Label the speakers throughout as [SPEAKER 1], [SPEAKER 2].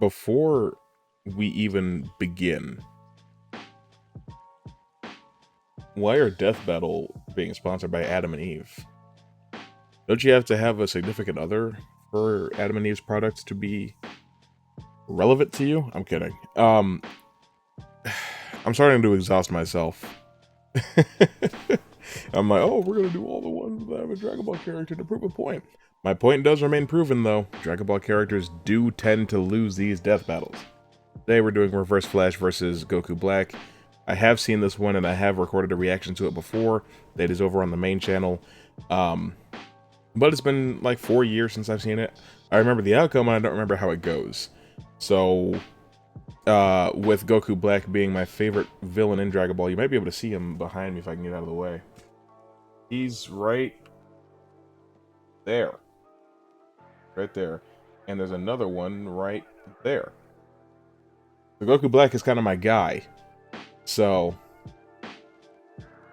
[SPEAKER 1] before we even begin, why are Death Battle being sponsored by Adam and Eve? Don't you have to have a significant other for Adam and Eve's products to be relevant to you? I'm kidding. I'm starting to exhaust myself. I'm like, oh, we're gonna do all the ones that have a Dragon Ball character to prove a point. My point does remain proven, though. Dragon Ball characters do tend to lose these death battles. Today we're doing Reverse Flash versus Goku Black. I have seen this one, and I have recorded a reaction to it before. That is over on the main channel. But it's been like 4 years since I've seen it. I remember the outcome, and I don't remember how it goes. So, with Goku Black being my favorite villain in Dragon Ball, you might be able to see him behind me if I can get out of the way. He's right there. Right there. And there's another one right there. The Goku Black is kind of my guy. So,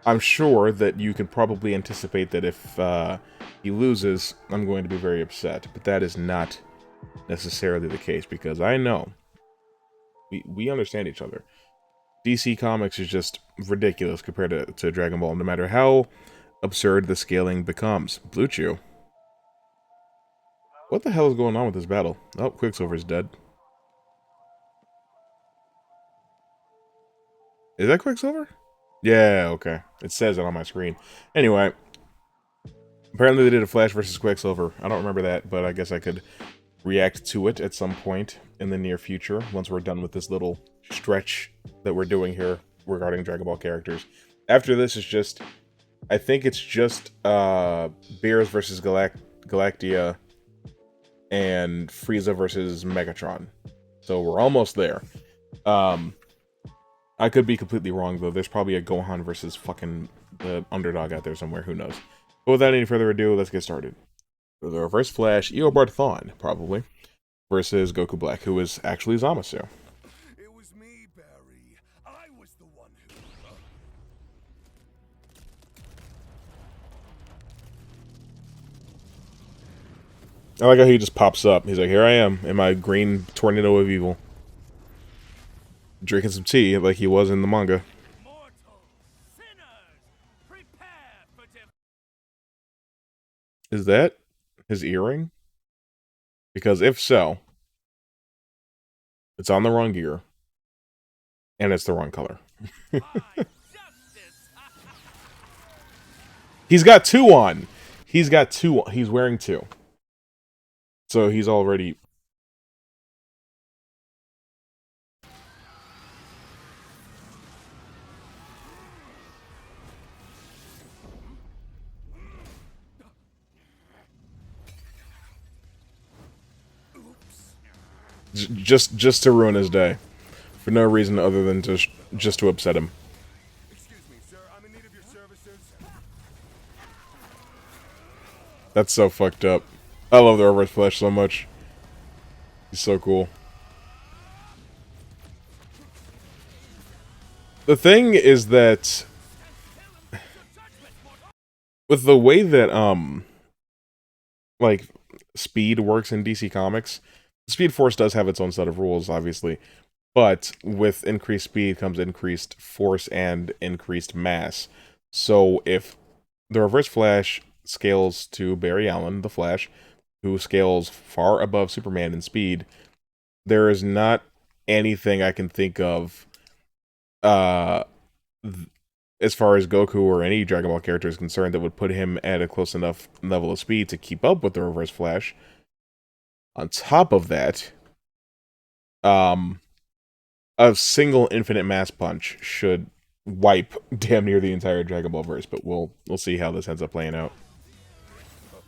[SPEAKER 1] I'm sure that you can probably anticipate that if he loses, I'm going to be very upset. But that is not necessarily the case, because I know we understand each other. DC Comics is just ridiculous compared to Dragon Ball, no matter how absurd the scaling becomes. Blue Chew. What the hell is going on with this battle? Oh, Quicksilver's dead. Is that Quicksilver? Yeah, okay. It says it on my screen. Anyway, apparently they did a Flash versus Quicksilver. I don't remember that, but I guess I could react to it at some point in the near future, once we're done with this little stretch that we're doing here regarding Dragon Ball characters. After this is just, I think it's just Beerus versus Galactia and Frieza versus Megatron. So we're almost there. I could be completely wrong, though. There's probably a Gohan versus fucking the underdog out there somewhere. Who knows? But without any further ado, let's get started. The Reverse Flash, Eobard Thawne, probably, versus Goku Black, who is actually Zamasu.
[SPEAKER 2] It was me, Barry. I was the one who...
[SPEAKER 1] I like how he just pops up. He's like, here I am, in my green tornado of evil. Drinking some tea, like he was in the manga. Is that his earring? Because if so, it's on the wrong gear, and it's the wrong color. He's got two on. He's got two. He's wearing two. So he's already... Just to ruin his day. For no reason other than just to upset him.
[SPEAKER 2] Excuse me, sir. I'm in need of your services.
[SPEAKER 1] That's so fucked up. I love the Reverse Flash so much. He's so cool. The thing is that with the way that like speed works in DC Comics, Speed Force does have its own set of rules, obviously, but with increased speed comes increased force and increased mass. So if the Reverse Flash scales to Barry Allen, the Flash, who scales far above Superman in speed, there is not anything I can think of as far as Goku or any Dragon Ball character is concerned that would put him at a close enough level of speed to keep up with the Reverse Flash. On top of that, a single infinite mass punch should wipe damn near the entire Dragon Ball verse, but we'll see how this ends up playing out.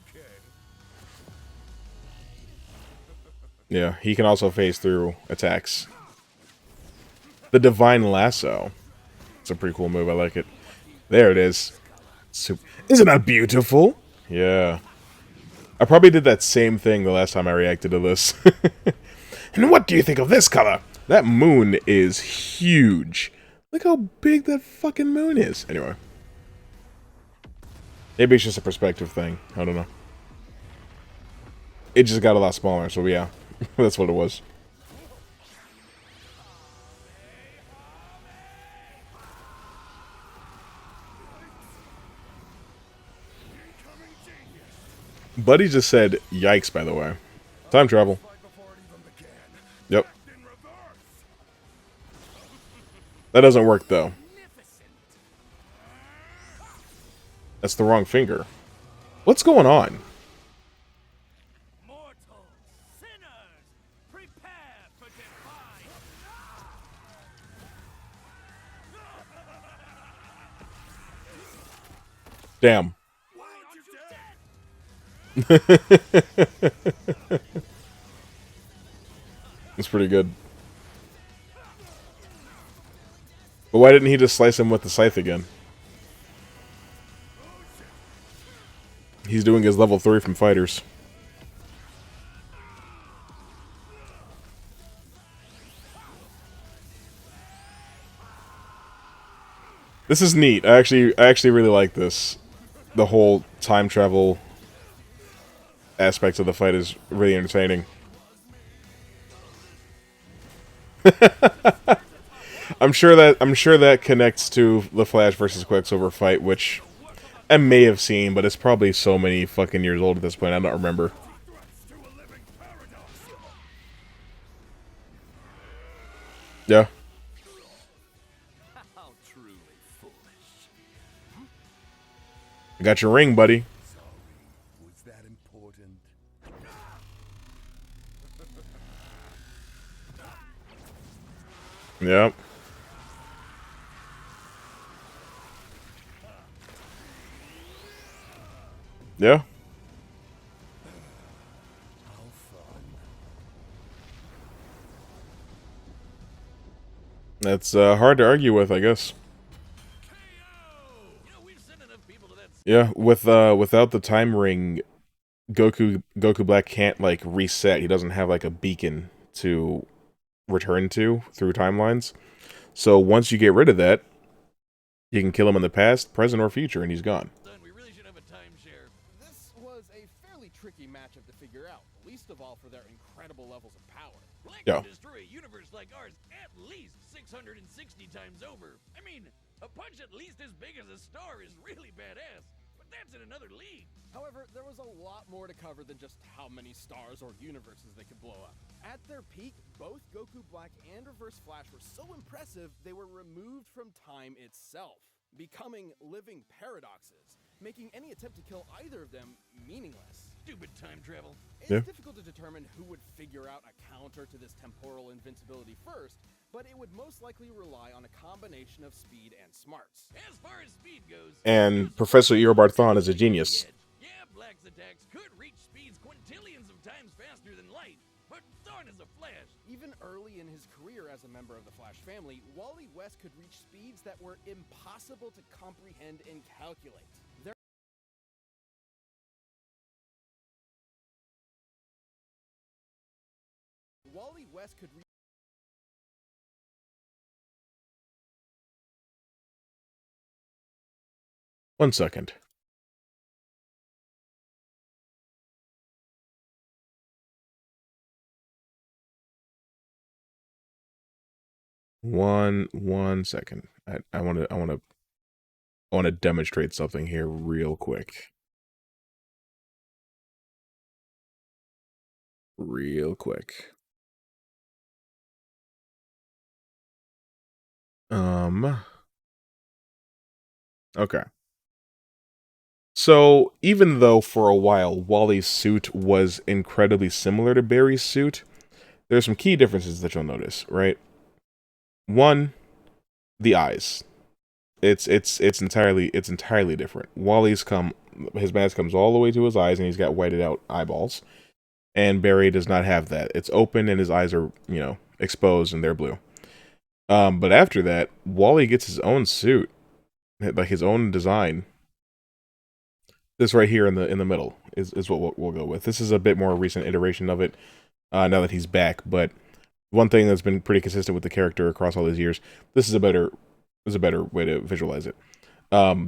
[SPEAKER 2] Okay.
[SPEAKER 1] Yeah, he can also phase through attacks. The Divine Lasso. It's a pretty cool move, I like it. There it is. Isn't that beautiful? Yeah. I probably did that same thing the last time I reacted to this. And what do you think of this color? That moon is huge. Look how big that fucking moon is. Anyway. Maybe it's just a perspective thing. I don't know. It just got a lot smaller, so yeah. That's what it was. Buddy just said, yikes, by the way. Time travel.
[SPEAKER 2] Fight before it even began.
[SPEAKER 1] Yep.
[SPEAKER 2] Act in reverse.
[SPEAKER 1] That doesn't work, though.
[SPEAKER 2] Magnificent.
[SPEAKER 1] That's the wrong finger. What's going on?
[SPEAKER 2] Mortals, sinners, prepare for defy.
[SPEAKER 1] Damn.
[SPEAKER 2] Why aren't you dead?
[SPEAKER 1] That's pretty good. But why didn't he just slice him with the scythe again? He's doing his level 3 from fighters. This is neat. I actually really like this. The whole time travel aspect of the fight is really entertaining. I'm sure that connects to the Flash versus Quicksilver fight, which I may have seen, but it's probably so many fucking years old at this point, I don't remember.
[SPEAKER 2] Threats to a living paradox.
[SPEAKER 1] Yeah.
[SPEAKER 2] How truly foolish.
[SPEAKER 1] I got your ring, buddy.
[SPEAKER 2] Sorry, was that important?
[SPEAKER 1] Yep. Yeah.
[SPEAKER 2] How fun.
[SPEAKER 1] That's hard to argue with, I guess. Yeah, without the time ring, Goku Black can't like reset. He doesn't have like a beacon to return to through timelines. So once you get rid of that, you can kill him in the past, present, or future, and he's gone.
[SPEAKER 3] We really should have a timeshare.
[SPEAKER 4] This was a fairly tricky matchup to figure out, least of all for their incredible levels of power.
[SPEAKER 3] Black
[SPEAKER 1] Yeah.
[SPEAKER 3] can destroy a universe like ours at least 660 times over. I mean, a punch at least as big as a star is really badass, but that's in another league.
[SPEAKER 4] However, there was a lot more to cover than just how many stars or universes they could blow up. At their peak, both Goku Black and Reverse Flash were so impressive they were removed from time itself, becoming living paradoxes, making any attempt to kill either of them meaningless.
[SPEAKER 3] Stupid time travel.
[SPEAKER 4] It's
[SPEAKER 1] Yeah.
[SPEAKER 4] difficult to determine who would figure out a counter to this temporal invincibility first, but it would most likely rely on a combination of speed and smarts.
[SPEAKER 3] As far as speed goes,
[SPEAKER 1] And Professor Eobard is a genius.
[SPEAKER 3] yeah, Black's attacks could reach speeds quintillions of times faster than light, but Thorn is a Flash.
[SPEAKER 4] Even early in his career as a member of the Flash family, Wally West could reach speeds that were impossible to comprehend and calculate. Wally West could reach
[SPEAKER 1] 1 second. One second. I want to demonstrate something here real quick. Real quick. Okay. So, even though for a while Wally's suit was incredibly similar to Barry's suit, there's some key differences that you'll notice, right? One, the eyes. It's entirely different. His mask comes all the way to his eyes and he's got whited out eyeballs. And Barry does not have that. It's open and his eyes are, exposed and they're blue. But after that, Wally gets his own suit, like his own design. This right here in the middle is what we'll go with. This is a bit more recent iteration of it, now that he's back. But one thing that's been pretty consistent with the character across all these years, this is a better way to visualize it.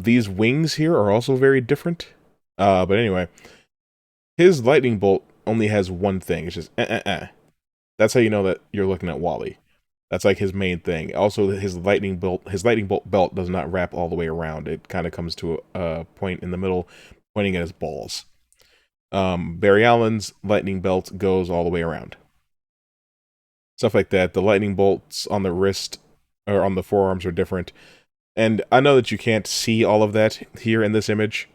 [SPEAKER 1] These wings here are also very different. But anyway, his lightning bolt only has one thing. It's just That's how you know that you're looking at Wally. That's like his main thing. Also, his lightning bolt belt does not wrap all the way around. It kind of comes to a point in the middle, pointing at his balls. Barry Allen's lightning belt goes all the way around. Stuff like that. The lightning bolts on the wrist or on the forearms are different. And I know that you can't see all of that here in this image,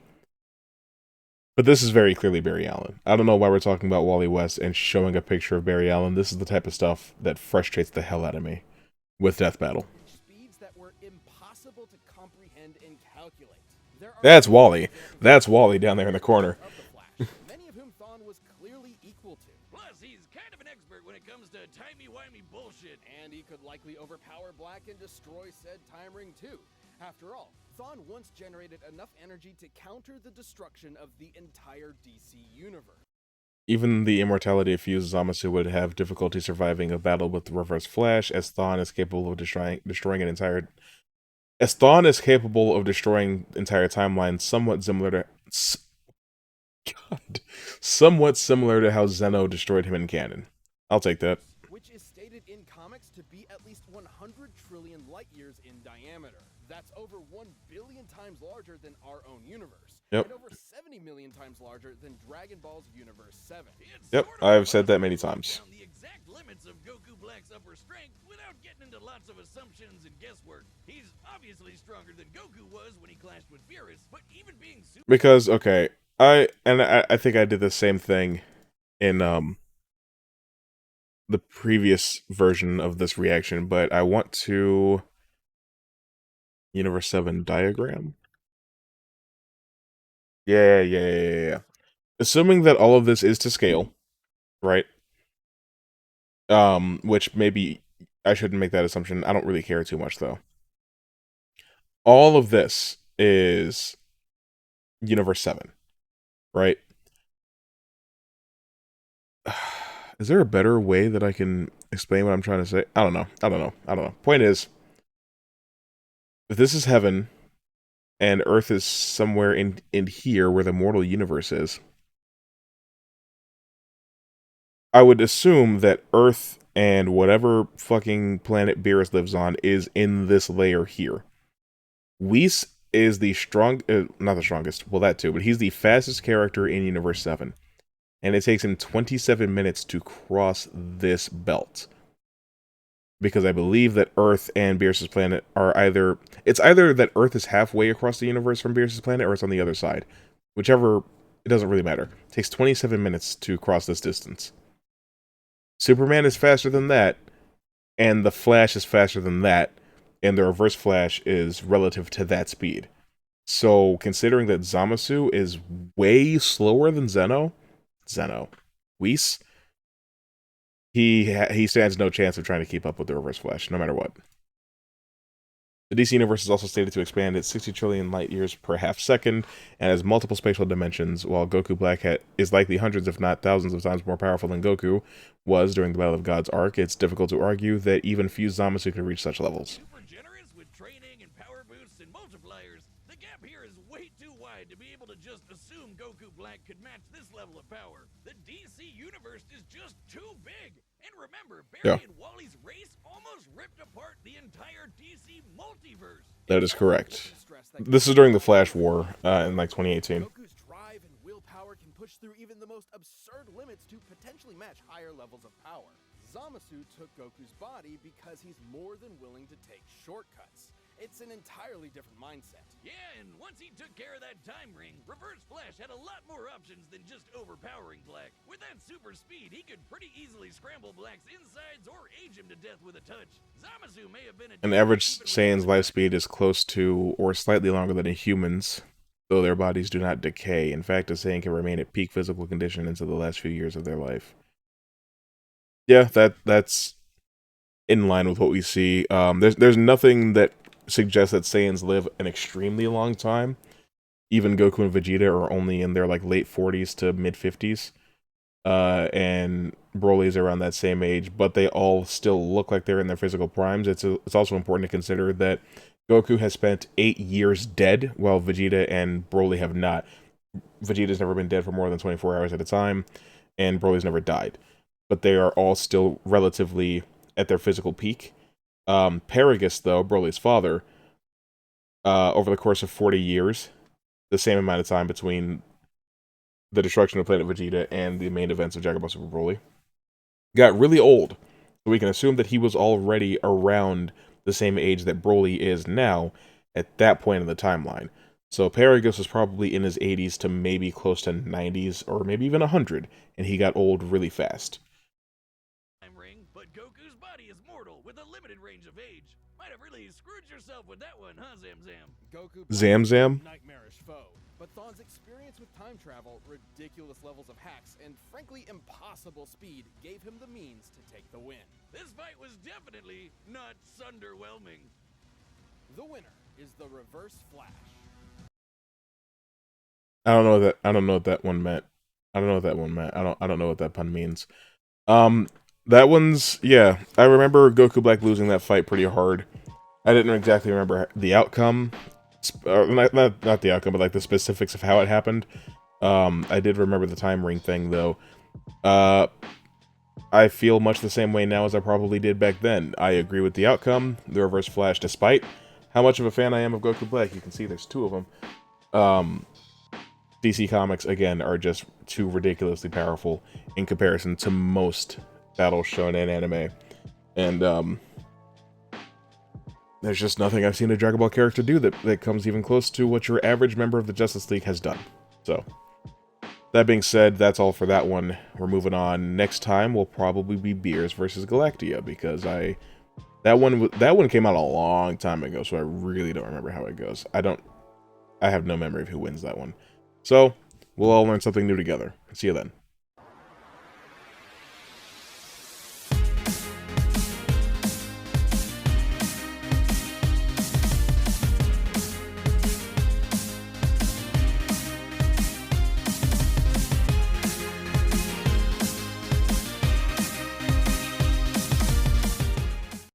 [SPEAKER 1] but this is very clearly Barry Allen. I don't know why we're talking about Wally West and showing a picture of Barry Allen. This is the type of stuff that frustrates the hell out of me with Death Battle.
[SPEAKER 4] Speeds that were impossible to comprehend and calculate. There are
[SPEAKER 1] That's Wally. That's Wally down there in the corner.
[SPEAKER 4] of the Flash, many of whom Thawne was clearly equal to.
[SPEAKER 3] Plus, he's kind of an expert when it comes to timey-wimey bullshit.
[SPEAKER 4] And he could likely overpower Black and destroy said time ring too. After all, Thawne once generated enough energy to counter the destruction of the entire DC universe.
[SPEAKER 1] Even the immortality of Fuse Zamasu would have difficulty surviving a battle with the Reverse Flash, as Thawne is capable of destroying an entire. As Thawne is capable of destroying entire timelines, somewhat similar to. God, somewhat similar to how Zeno destroyed him in canon. I'll take that.
[SPEAKER 4] Which is stated in comics to be at least 100 trillion light years in diameter. That's over 1 billion times larger than our own universe.
[SPEAKER 1] Yep.
[SPEAKER 4] And over 70 million times larger than Dragon Ball's Universe 7.
[SPEAKER 3] It's
[SPEAKER 1] Yep,
[SPEAKER 3] sort of
[SPEAKER 1] I've said
[SPEAKER 3] hard
[SPEAKER 1] that
[SPEAKER 3] to
[SPEAKER 1] many
[SPEAKER 3] break
[SPEAKER 1] times.
[SPEAKER 3] down the exact limits of Goku Black's upper strength without getting into lots of assumptions and guesswork. He's obviously stronger than Goku was when he clashed with Beerus, but even being super
[SPEAKER 1] Because, okay, I think I did the same thing in the previous version of this reaction, but I want to Universe 7 diagram. Yeah. Assuming that all of this is to scale, right? Which maybe I shouldn't make that assumption. I don't really care too much though. All of this is Universe 7, right? Is there a better way that I can explain what I'm trying to say? I don't know. Point is, if this is heaven and Earth is somewhere in here where the mortal universe is, I would assume that Earth and whatever fucking planet Beerus lives on is in this layer here. Whis is the not the strongest, well that too, but he's the fastest character in Universe 7. And it takes him 27 minutes to cross this belt. Because I believe that Earth and Beerus' planet are it's either that Earth is halfway across the universe from Beerus' planet or it's on the other side. Whichever, it doesn't really matter. It takes 27 minutes to cross this distance. Superman is faster than that, and the Flash is faster than that, and the Reverse Flash is relative to that speed. So, considering that Zamasu is way slower than Whis, he stands no chance of trying to keep up with the Reverse Flash, no matter what. The DC Universe is also stated to expand at 60 trillion light years per half second, and has multiple spatial dimensions, while Goku Black is likely hundreds if not thousands of times more powerful than Goku was during the Battle of Gods arc. It's difficult to argue that even Fused Zamasu could reach such levels.
[SPEAKER 3] super generous with training and power boosts and multipliers. The gap here is way too wide to be able to just assume Goku Black could match this level of power. The DC Universe is just too big. And remember, Barry and Wally's race almost ripped apart the entire DC multiverse.
[SPEAKER 1] That is correct. This is during the Flash War in like 2018.
[SPEAKER 4] Goku's drive and willpower can push through even the most absurd limits to potentially match higher levels of power. Zamasu took Goku's body because he's more than willing to take shortcuts. It's an entirely different mindset.
[SPEAKER 3] Yeah, and once he took care of that time ring, Reverse Flash had a lot more options than just overpowering Black. With that super speed, he could pretty easily scramble Black's insides or age him to death with a touch. Zamasu may have been
[SPEAKER 1] An average Saiyan's life speed is close to or slightly longer than a human's, though their bodies do not decay. In fact, a Saiyan can remain at peak physical condition until the last few years of their life. Yeah, that's in line with what we see. There's nothing that suggests that Saiyans live an extremely long time. Even Goku and Vegeta are only in their like late 40s to mid 50s. And Broly's around that same age, but they all still look like they're in their physical primes. It's also important to consider that Goku has spent 8 years dead, while Vegeta and Broly have not. Vegeta's never been dead for more than 24 hours at a time, and Broly's never died. But they are all still relatively at their physical peak. Paragus, though, Broly's father, over the course of 40 years, the same amount of time between the destruction of Planet Vegeta and the main events of Dragon Ball Super Broly, got really old. So we can assume that he was already around the same age that Broly is now at that point in the timeline. So Paragus was probably in his 80s to maybe close to 90s or maybe even 100, and he got old really fast.
[SPEAKER 3] Ring, but Goku's body is mortal with a limited range of age. Might have really screwed yourself with that one, huh, Zam Zam?
[SPEAKER 4] Goku
[SPEAKER 1] Zam Zam?
[SPEAKER 4] nightmarish foe, but Thon's experience with time travel, ridiculous levels of hacks, and frankly impossible speed gave him the means to take the win.
[SPEAKER 3] This fight was definitely not underwhelming.
[SPEAKER 4] The winner is the Reverse Flash.
[SPEAKER 1] I don't know what that one meant. I don't know what that pun means. That one's, yeah, I remember Goku Black losing that fight pretty hard. I didn't exactly remember the outcome, not the outcome, but like the specifics of how it happened. I did remember the time ring thing though. I feel much the same way now as I probably did back then. I agree with the outcome, the Reverse Flash, despite how much of a fan I am of Goku Black. You can see there's two of them. DC Comics, again, are just too ridiculously powerful in comparison to most battles shown in anime. And, there's just nothing I've seen a Dragon Ball character do that comes even close to what your average member of the Justice League has done. So, that being said, that's all for that one. We're moving on. Next time will probably be Beerus versus Galactia, because that one came out a long time ago, so I really don't remember how it goes. I have no memory of who wins that one. So, we'll all learn something new together. See you then.